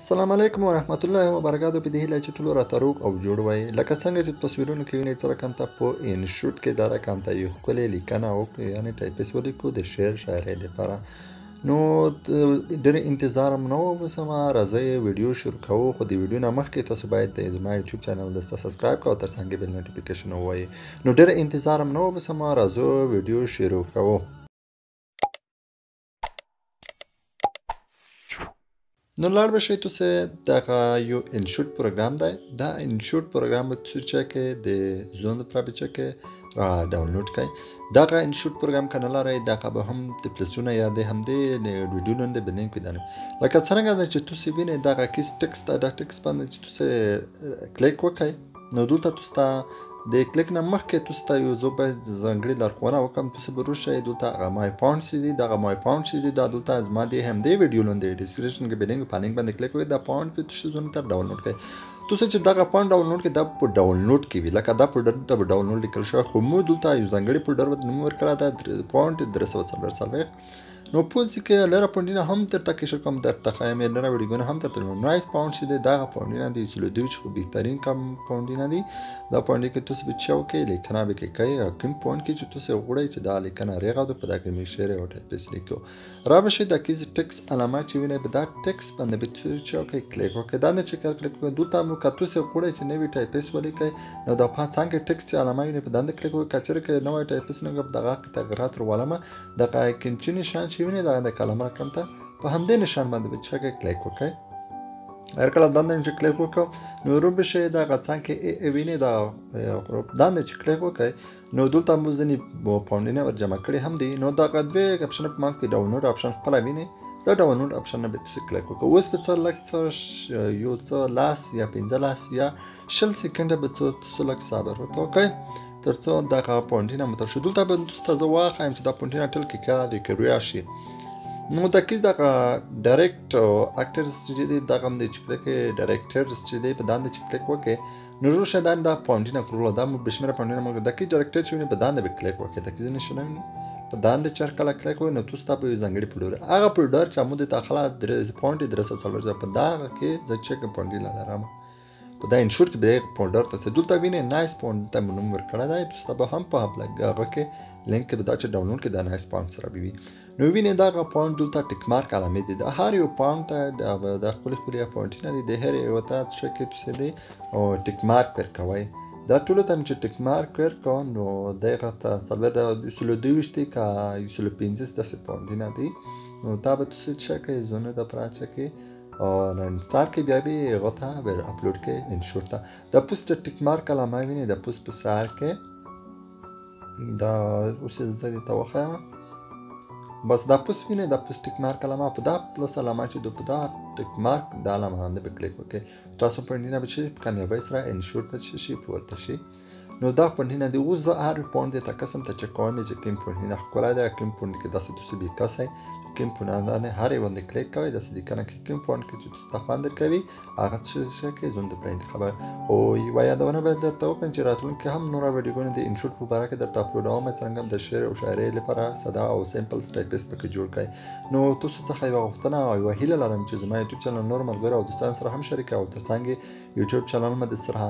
السلام علیکم ورحمت الله وبرکاتو. په دې هیله چې ټول راته روغ او جوړ وای. لکه څنګه چې تصویرونو کې وینئ څه رقم ته په انشوټ کې دا رقم ته یو ښکلې لیکنه وکړو، یعنې ټایپس ولیکو د شعر شاعرۍ لپاره. نو ډېر انتظار هم نه وباسمه، راځئ ویډیو شروع کوو. خو د ویډیو نه مخکې تاسو باید زما یوټیوب چینل درته سبسکرایب کړئ او تر څنګ بیل نوټیفیکیشن ووایئ. نو ډېر انتظار هم نه وباسمه، راځو ویډیو شروع کوو. نو لاړ بشئ تاسو دغه یو انشوټ پروګرام دی. دا انشوټ پروګرام به تاسو چکه د زون لپاره به چکه را ډاونلوډ کړئ. دغه انشوټ پروګرام که نه لرئ دغه به هم د پلسونه یا د همدې ویډیو لاندې به لینک وي. لکه څرنګه چې تاسو وینئ دغه کیس ټکسټ دا ټکسټ باندې چې تاسو کلیک وکړئ نو دلته تاسو ته د کلیک نه مخکې تاسو ته یو زه باید ځانګړې لارښوونه وکړم. تاسو به راشئ دلته هغه مای پاونډ چې دي، دغه مای پاونډ چې دي دا دلته زما د همدې ویډیو لاندې ډسکریپشن کې به لینک په لینک باندې کلیک وکړئ. دا پاونډ په تاسو ځون ته ډاونلوډ کړئ. تاسو چې دغه پاونډ ډاونلوډ کړئ دا په ډاونلوډ کې وي، لکه دا فولډر ته به ډاونلوډ لیکل شوی، خو موږ دلته یو ځانګړی فولډر نوم ورکړی دی پاونډ 344. نو پوه کې لره پاونډونه هم درته کشر کوم، درته ښایم لره ویډیوګونه هم درته نایس پاونډ چې دی دغه پاونډونه دي چې له دوی څخه بهترین کم پاونډونه دي. دا پاونډ کې تاسو به چا وکړئ لیکنه به کوئ، کوم پاونډ کې چې تاسو غواړئ چې دا لیکنه ریغاده په دغه می شعر او ټایپس لیکو. را بشئ د کیز ټکس علامه چې وینئ په دا ټکس باندې به تاسو چا وکړئ کلیک وکړئ. دا نه چې کلیک وکړئ دلته مو که تاسو غواړئ چې نوی ټایپس ولیکئ نو دا په څنګه ټکس چې علامه وینئ په دنده کلیک وکړئ. کچره کې نوی ټایپس نه دغه تغیرات ورولمه دغه کنچی نشان چې وینئ دغه د کلمه رقم ته په همدې نشان باندې به چا کلیک وکړئ. هر کله دنده چې کلیک وکړو نو رو بشئ دغه څنګه وینئ دا دنده چې کلیک وکړئ نو دلته مو ځینې پاونډونه ور جمع کړي هم دي. نو دغه دوه اپشن په منځ کې ډاونلوډ اپشن خپله وینئ، دا ډاونلوډ اپشن نه به تاسو کلیک وکړئ. اوس به څه لږ څه یو څه 10 یا 15 یا 20 سکنډه به تاسو لږ صبر وکړئ تر څو دغه پاونډونه مو تر شو. دلته به تاسو زه واخایم چې دا پاونډونه ټول کې کار شي. نو د کیس دغه ډایرکټ اکټرز چې دی دغه هم دی چې کلیک ډایرکټرز چې دی په دنده چې کلیک وکړئ نو روشه دا پاونډونه کړو دا مو بشمیره پاونډونه مو د کیس ډایرکټر چې په دنده به کلیک وکړئ. د کیس نشونه په دنده چې کله کلیک وکړئ نو تاسو ته په ځانګړي فولډر هغه فولډر چې مو د داخله پاونډ 344 په دغه کې زه چک پاونډ لرم په دا انشور کې به فولډر ته دلته وینئ نایس پاونډ ته نوم ورکړی دی. تاسو ته به هم په هغه کې لینک کې به دا چې ډاونلوډ کې دا نایس پاونډ سره وي. نو وینئ دغه پاونډ دلته ټیک مارک علامې دي. د هر یو پاونډ ته د خپل پاونډونه دي، د هر یو ته څه کې تاسو دی او ټیک مارک ورکوئ. دا ټول ته چې ټیک مارک ورکړو نو دغه ته څلور د 222 کا 215 داسې پاونډونه دي. نو دا به تاسو څه کوئ زونه د پراچه کې او انسټال کې بیا به هغه ته ور اپلوډ کې انشور ته د پوسټ ټیک مارک علامه وینئ د پوسټ په سر کې دا اوس زه ته وخایم بس دا پوسټ وینئ د پوسټ ټیک مارک علامه په دا پلس علامه چې د په دا ټیک مارک د علامه باندې به کلیک وکړئ. تاسو پاونډونه به چې کامیابی سره انشور ته شي پورته شي. نو دا پاونډونه دي. اوس زه هر پاونډ ته قسم ته چک کوم چې کوم پاونډونه ښکلی دی کوم پاونډ کې داسې تاسو به کسئ کوم پاونډونه هر یو باندې کلیک کوئ داسې لیکنه کې کوم پاونډ کې چې تاسو ته خوند درکوي هغه څه کې زون د پرې انتخاب. او یوه یادونه باید درته وکړم چې راتلونکي هم نوره ویډیوګانې د انشوټ په باره کې درته اپلوډوم څرنګه د شعر او شاعرۍ لپاره ساده او سمپل ټایپس پکې جوړ کړئ. نو تاسو څخه یوه غوښتنه او یوه هیله لرم چې زما یوټیوب چینل نور ملګرو او دوستانو سره هم شریکه او تر څنګ یوټیوب چینل مې سره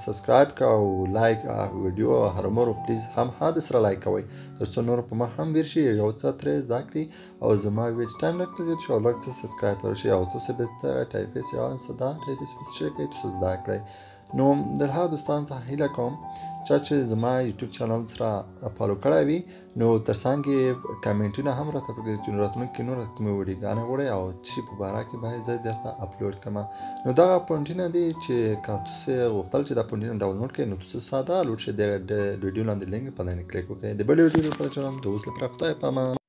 سبسکرایب کړه او لایک ویډیو هرمرو پلیز هم هدا سره لایک کوئ تر څو نور په ما هم ویر شي یو څه ترې زده کړي او زما ویډ ټایم نه کړئ چې لږ څه سبسکرایب شي او تاسو به ټایپس یا صدا ټایپس چې کوي تاسو زده کړئ. نو د هغه دوستانو څخه هیله کوم چې زما یوټیوب چینل سره فالو کړی وي نو تر څنګ کمنټونه هم راته پکې چې راتلونکي نور کومې ویډیوګانې غواړئ او چې په باره کې باید زه درته اپلوډ کړم. نو دغه پاونډونه دي چې که تاسو غوښتل چې دا پاونډونه ډاونلوډ کړئ نو تاسو ساده لوډ شئ د ویډیو لاندې لینک په باندې کلیک وکړئ. د بل ویډیو لپاره چې د اوس لپاره خدای په امان.